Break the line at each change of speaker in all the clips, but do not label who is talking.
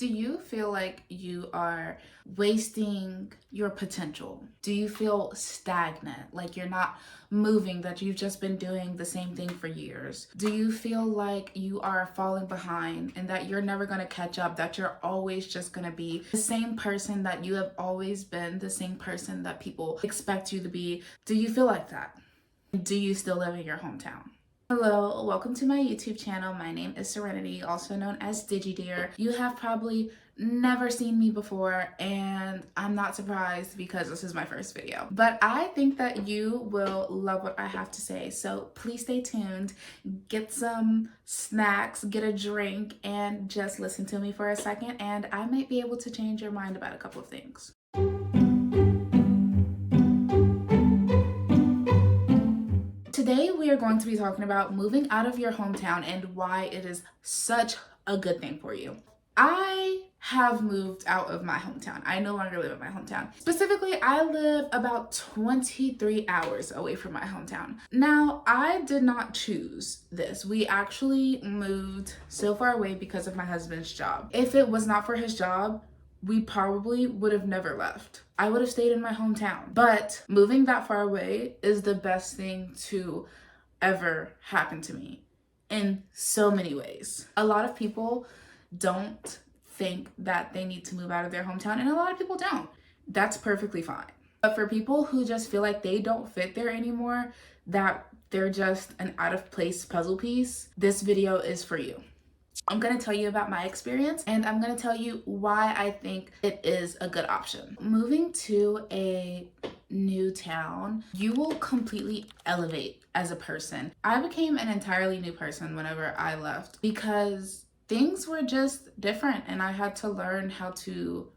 Do you feel like you are wasting your potential? Do you feel stagnant, like you're not moving, that you've just been doing the same thing for years? Do you feel like you are falling behind and that you're never going to catch up, that you're always just going to be the same person that you have always been, the same person that people expect you to be? Do you feel like that? Do you still live in your hometown? Hello, welcome to my YouTube channel. My name is Serenity, also known as DigiDear. You have probably never seen me before, and I'm not surprised because this is my first video. But I think that you will love what I have to say, so please stay tuned, get some snacks, get a drink, and just listen to me for a second, and I might be able to change your mind about a couple of things. Today we are going to be talking about moving out of your hometown and why it is such a good thing for you. I have moved out of my hometown. I no longer live in my hometown. Specifically, I live about 23 hours away from my hometown. Now, I did not choose this. We actually moved so far away because of my husband's job. If it was not for his job, we probably would have never left. I would have stayed in my hometown. But moving that far away is the best thing to ever happen to me in so many ways. A lot of people don't think that they need to move out of their hometown, and a lot of people don't. That's perfectly fine. But for people who just feel like they don't fit there anymore, that they're just an out of place puzzle piece, this video is for you. I'm going to tell you about my experience, and I'm going to tell you why I think it is a good option. Moving to a new town, you will completely elevate as a person. I became an entirely new person whenever I left because things were just different, and I had to learn how to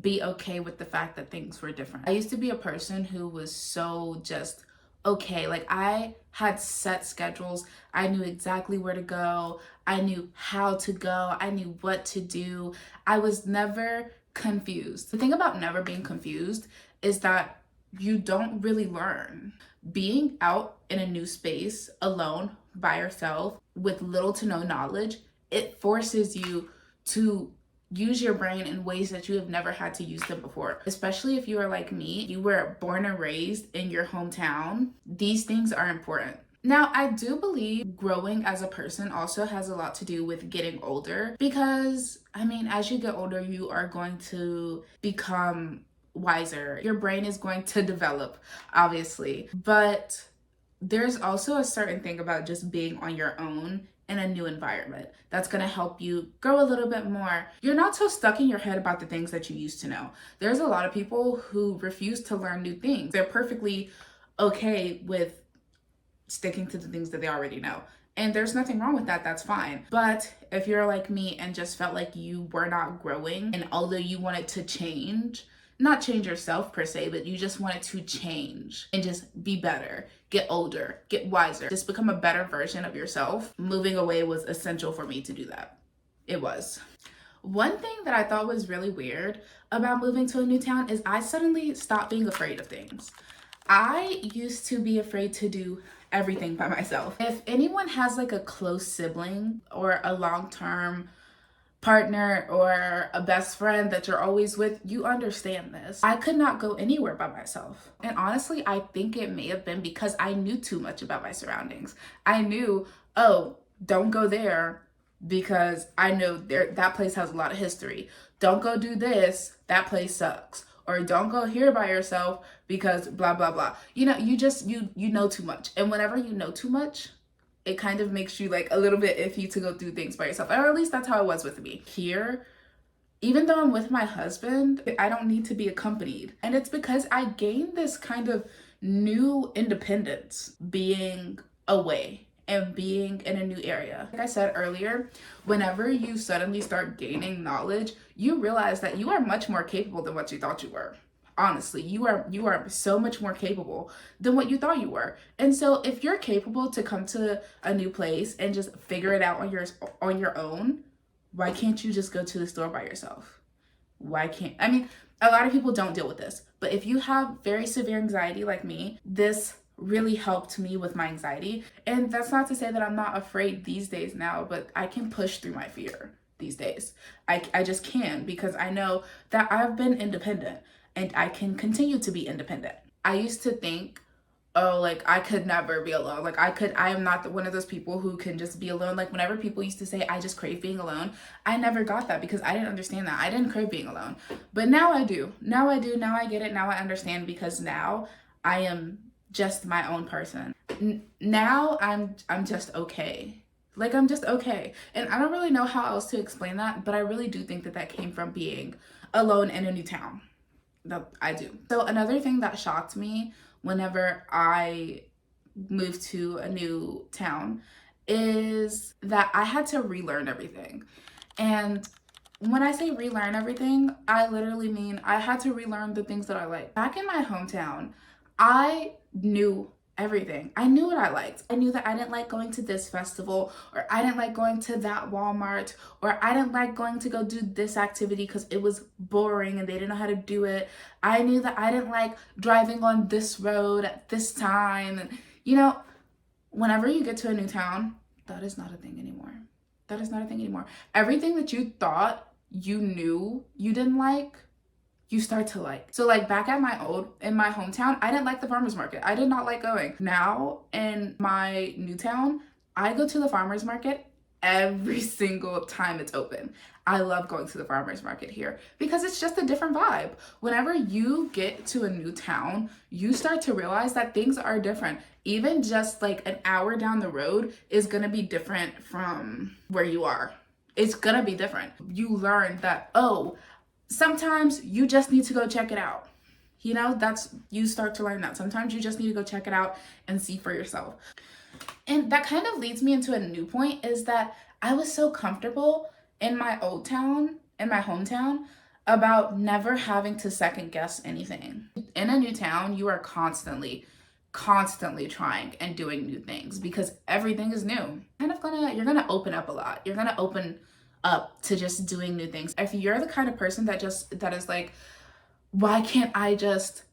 be okay with the fact that things were different. I used to be a person who was so just okay, like I had set schedules. I knew exactly where to go. I knew how to go. I knew what to do. I was never confused. The thing about never being confused is that you don't really learn. Being out in a new space alone by yourself with little to no knowledge, it forces you to use your brain in ways that you have never had to use them before. Especially if you are like me, you were born and raised in your hometown. These things are important. Now, I do believe growing as a person also has a lot to do with getting older because, I mean, as you get older, you are going to become wiser. Your brain is going to develop, obviously. But there's also a certain thing about just being on your own in a new environment that's going to help you grow a little bit more. You're not so stuck in your head about the things that you used to know. There's a lot of people who refuse to learn new things. They're perfectly okay with sticking to the things that they already know. And there's nothing wrong with that, that's fine. But if you're like me and just felt like you were not growing, and although you wanted to change, not change yourself per se, but you just wanted to change and just be better, get older, get wiser, just become a better version of yourself, moving away was essential for me to do that. It was. One thing that I thought was really weird about moving to a new town is I suddenly stopped being afraid of things. I used to be afraid to do everything by myself. If anyone has like a close sibling or a long-term partner or a best friend that you're always with, you understand this. I could not go anywhere by myself. And honestly, I think it may have been because I knew too much about my surroundings. I knew, oh, don't go there because I know that place has a lot of history. Don't go do this, that place sucks. Or don't go here by yourself because blah, blah, blah. You know, you know too much. And whenever you know too much, it kind of makes you like a little bit iffy to go through things by yourself. Or at least that's how it was with me. Here, even though I'm with my husband, I don't need to be accompanied. And it's because I gained this kind of new independence being away and being in a new area. Like I said earlier, whenever you suddenly start gaining knowledge, you realize that you are much more capable than what you thought you were. Honestly, you are so much more capable than what you thought you were. And so if you're capable to come to a new place and just figure it out on your own, why can't you just go to the store by yourself? Why can't, I mean, a lot of people don't deal with this, but if you have very severe anxiety like me, this really helped me with my anxiety. And that's not to say that I'm not afraid these days now, but I can push through my fear these days. I just can, because I know that I've been independent and I can continue to be independent. I used to think, oh, like I could never be alone. Like I am not one of those people who can just be alone. Like whenever people used to say, I just crave being alone, I never got that because I didn't understand that. I didn't crave being alone. But now I do. Now I do. Now I get it. Now I understand, because now I am just my own person. Now I'm just okay. Like I'm just okay. And I don't really know how else to explain that, but I really do think that that came from being alone in a new town. That I do. So another thing that shocked me whenever I moved to a new town is that I had to relearn everything. And when I say relearn everything, I literally mean I had to relearn the things that I like. Back in my hometown, I knew everything. I knew what I liked. I knew that I didn't like going to this festival, or I didn't like going to that Walmart, or I didn't like going to go do this activity because it was boring and they didn't know how to do it. I knew that I didn't like driving on this road at this time. And whenever you get to a new town, that is not a thing anymore. That is not a thing anymore. Everything that you thought you knew you didn't like, you start to like. So like back in my hometown, I didn't like the farmer's market. I did not like going. Now in my new town, I go to the farmer's market every single time it's open. I love going to the farmer's market here because it's just a different vibe. Whenever you get to a new town, you start to realize that things are different. Even just like an hour down the road is gonna be different from where you are. It's gonna be different. You learn that, oh, sometimes you just need to go check it out. You start to learn that. Sometimes you just need to go check it out and see for yourself. And that kind of leads me into a new point, is that I was so comfortable in my old town, in my hometown, about never having to second guess anything. In a new town, you are constantly trying and doing new things because everything is new. You're gonna open up a lot. You're gonna open up to just doing new things. If you're the kind of person that is like, why can't I just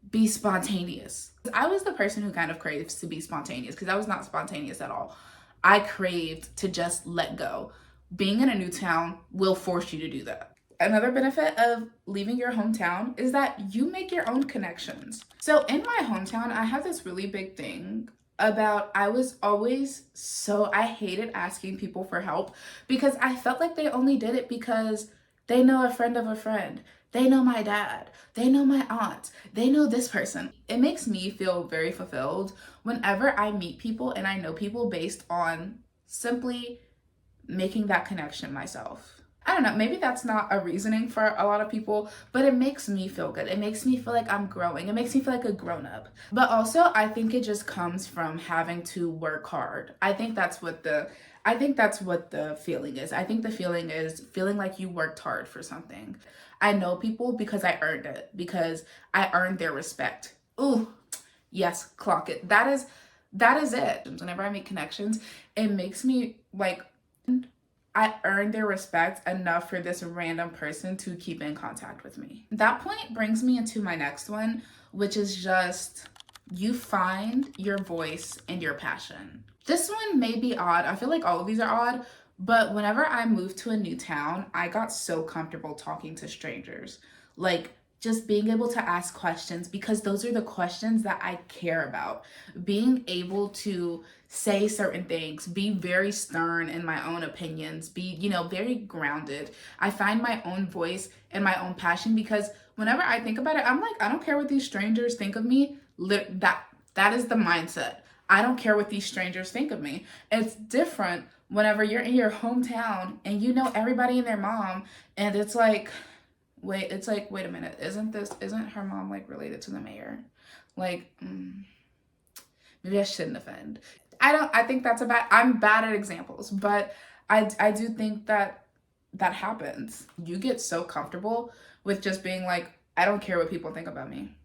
be spontaneous? I was the person who kind of craves to be spontaneous because I was not spontaneous at all. I craved to just let go. Being in a new town will force you to do that. Another benefit of leaving your hometown is that you make your own connections. So in my hometown, I have this really big thing about, I hated asking people for help because I felt like they only did it because they know a friend of a friend. They know my dad. They know my aunt. They know this person. It makes me feel very fulfilled whenever I meet people and I know people based on simply making that connection myself. I don't know, maybe that's not a reasoning for a lot of people, but it makes me feel good. It makes me feel like I'm growing. It makes me feel like a grown-up. But also, I think it just comes from having to work hard. I think that's what the feeling is. I think the feeling is feeling like you worked hard for something. I know people because I earned it, because I earned their respect. Ooh, yes, clock it. That is it. Whenever I make connections, it makes me like, I earned their respect enough for this random person to keep in contact with me. That point brings me into my next one, which is just, you find your voice and your passion. This one may be odd. I feel like all of these are odd, but whenever I moved to a new town, I got so comfortable talking to strangers. Like, just being able to ask questions, because those are the questions that I care about. Being able to say certain things, be very stern in my own opinions, be, very grounded. I find my own voice and my own passion because whenever I think about it, I'm like, I don't care what these strangers think of me. That is the mindset. I don't care what these strangers think of me. It's different whenever you're in your hometown and you know everybody and their mom, and it's like, wait a minute, isn't her mom like related to the mayor? Like, maybe I shouldn't offend. I think I'm bad at examples, but I do think that happens. You get so comfortable with just being like, I don't care what people think about me.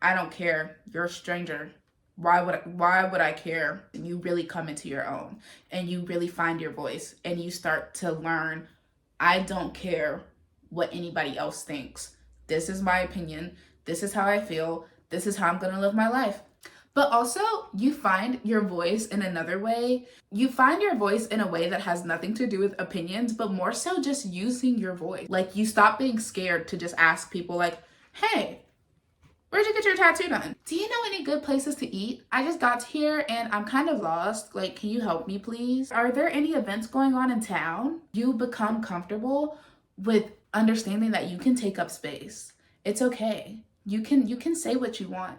I don't care. You're a stranger. Why would I care? And you really come into your own and you really find your voice and you start to learn, I don't care what anybody else thinks. This is my opinion. This is how I feel. This is how I'm going to live my life. But also, you find your voice in another way. You find your voice in a way that has nothing to do with opinions, but more so just using your voice. Like, you stop being scared to just ask people, like, hey, where'd you get your tattoo done? Do you know any good places to eat? I just got here and I'm kind of lost. Like, can you help me, please? Are there any events going on in town? You become comfortable with understanding that you can take up space. It's okay. You can say what you want.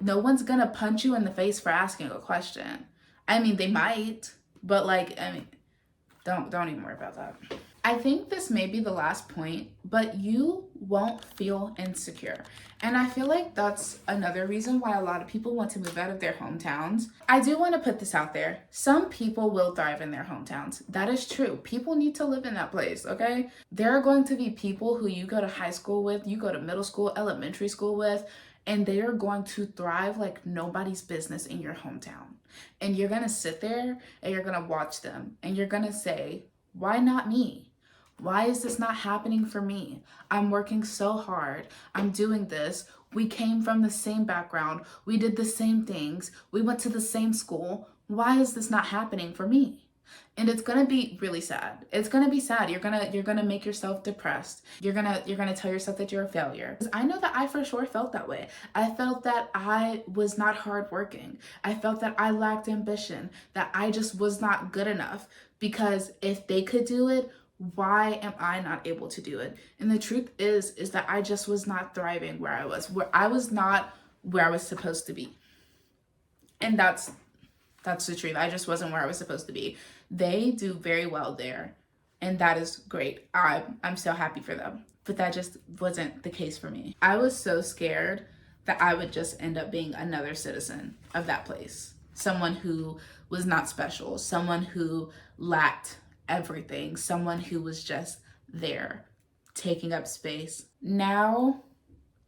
No one's gonna punch you in the face for asking a question. I mean, they might, but like, I mean, don't even worry about that. I think this may be the last point, but you won't feel insecure. And I feel like that's another reason why a lot of people want to move out of their hometowns. I do want to put this out there. Some people will thrive in their hometowns. That is true. People need to live in that place, okay? There are going to be people who you go to high school with, you go to middle school, elementary school with, and they are going to thrive like nobody's business in your hometown. And you're going to sit there and you're going to watch them and you're going to say, why not me? Why is this not happening for me? I'm working so hard. I'm doing this. We came from the same background. We did the same things. We went to the same school. Why is this not happening for me? And it's gonna be really sad. It's gonna be sad. You're gonna make yourself depressed. You're gonna tell yourself that you're a failure. I know that I for sure felt that way. I felt that I was not hardworking. I felt that I lacked ambition, that I just was not good enough. Because if they could do it, why am I not able to do it? And the truth is that I just was not thriving where I was not where I was supposed to be. And that's the truth. I just wasn't where I was supposed to be. They do very well there, and that is great. I'm so happy for them. But that just wasn't the case for me. I was so scared that I would just end up being another citizen of that place. Someone who was not special, someone who lacked everything, someone who was just there taking up space. Now,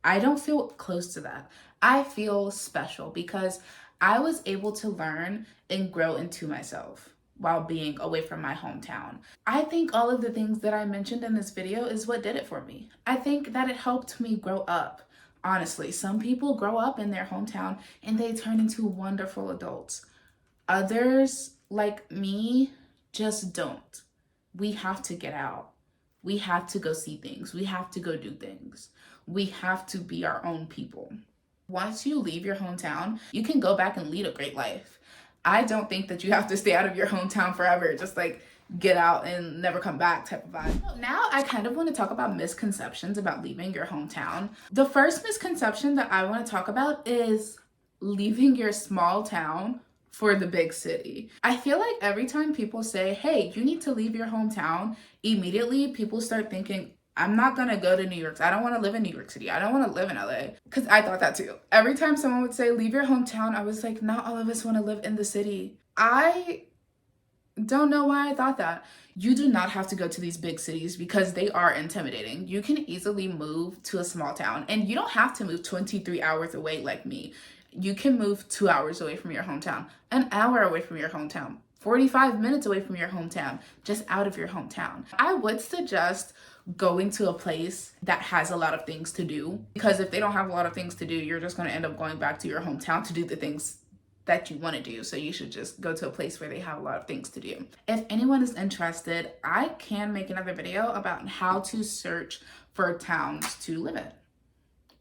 I don't feel close to that. I feel special because I was able to learn and grow into myself while being away from my hometown. I think all of the things that I mentioned in this video is what did it for me. I think that it helped me grow up. Honestly, some people grow up in their hometown and they turn into wonderful adults. Others, like me, just don't. We have to get out. We have to go see things. We have to go do things. We have to be our own people. Once you leave your hometown, you can go back and lead a great life. I don't think that you have to stay out of your hometown forever, just like get out and never come back type of vibe. Now I kind of want to talk about misconceptions about leaving your hometown. The first misconception that I want to talk about is leaving your small town for the big city. I feel like every time people say, hey, you need to leave your hometown, immediately people start thinking, I'm not gonna go to New York. I don't want to live in New York City. I don't want to live in LA. Because I thought that too. Every time someone would say, leave your hometown, I was like, not all of us want to live in the city. I don't know why I thought that. You do not have to go to these big cities because they are intimidating. You can easily move to a small town and you don't have to move 23 hours away like me. You can move 2 hours away from your hometown, an hour away from your hometown, 45 minutes away from your hometown, just out of your hometown. I would suggest going to a place that has a lot of things to do, because if they don't have a lot of things to do, you're just going to end up going back to your hometown to do the things that you want to do. So you should just go to a place where they have a lot of things to do. If anyone is interested, I can make another video about how to search for towns to live in,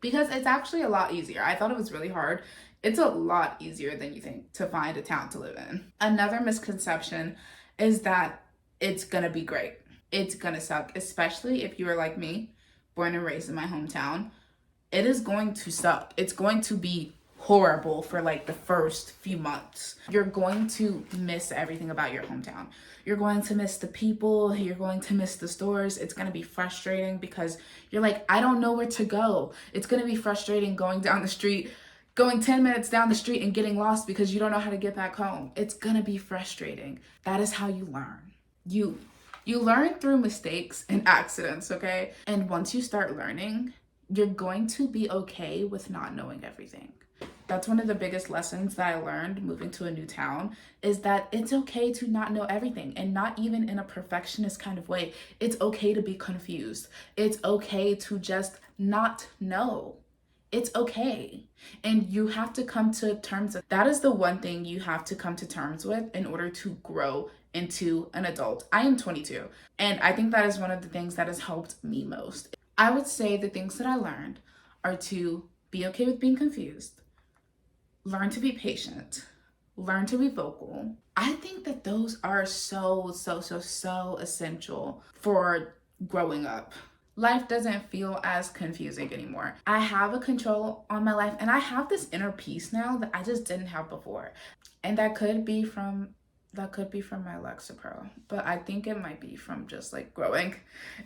because it's actually a lot easier. I thought it was really hard. It's a lot easier than you think to find a town to live in. Another misconception is that it's gonna be great. It's gonna suck, especially if you are like me, born and raised in my hometown. It is going to suck. It's going to be horrible for like the first few months. You're going to miss everything about your hometown. You're going to miss the people, you're going to miss the stores. It's going to be frustrating because you're like, I don't know where to go. It's going to be frustrating going down the street, going 10 minutes down the street and getting lost because you don't know how to get back home. It's going to be frustrating. That is how you learn. You learn through mistakes and accidents, okay? And once you start learning, you're going to be okay with not knowing everything. That's one of the biggest lessons that I learned moving to a new town, is that it's okay to not know everything, and not even in a perfectionist kind of way. It's okay to be confused. It's okay to just not know. It's okay. And you have to come to terms with that. Is the one thing you have to come to terms with in order to grow into an adult. I am 22, and I think that is one of the things that has helped me most. I would say the things that I learned are to be okay with being confused, learn to be patient, learn to be vocal. I think that those are so essential for growing up. Life doesn't feel as confusing anymore. I have a control on my life, and I have this inner peace now that I just didn't have before. And that could be from my Lexapro, but I think it might be from just like growing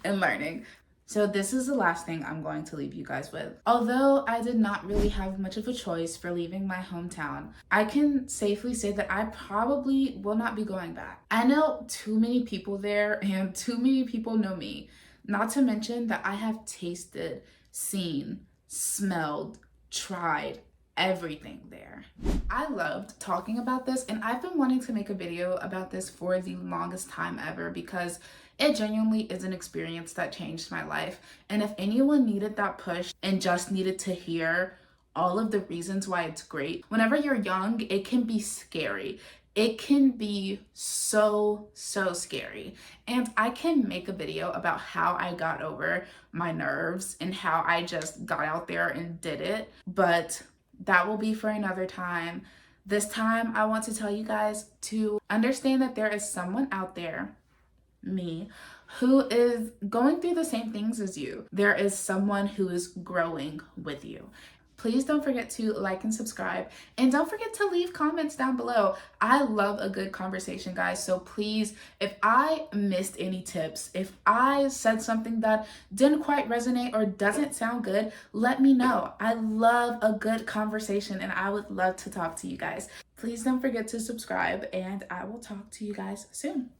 and learning. So this is the last thing I'm going to leave you guys with. Although I did not really have much of a choice for leaving my hometown, I can safely say that I probably will not be going back. I know too many people there, and too many people know me. Not to mention that I have tasted, seen, smelled, tried everything there. I loved talking about this, and I've been wanting to make a video about this for the longest time ever because it genuinely is an experience that changed my life. And if anyone needed that push and just needed to hear all of the reasons why it's great, whenever you're young, it can be scary. It can be so scary. And I can make a video about how I got over my nerves and how I just got out there and did it. But that will be for another time. This time, I want to tell you guys to understand that there is someone out there, me, who is going through the same things as you. There is someone who is growing with you. Please don't forget to like and subscribe, and don't forget to leave comments down below. I love a good conversation, guys. So please, if I missed any tips, if I said something that didn't quite resonate or doesn't sound good, let me know. I love a good conversation, and I would love to talk to you guys. Please don't forget to subscribe, and I will talk to you guys soon.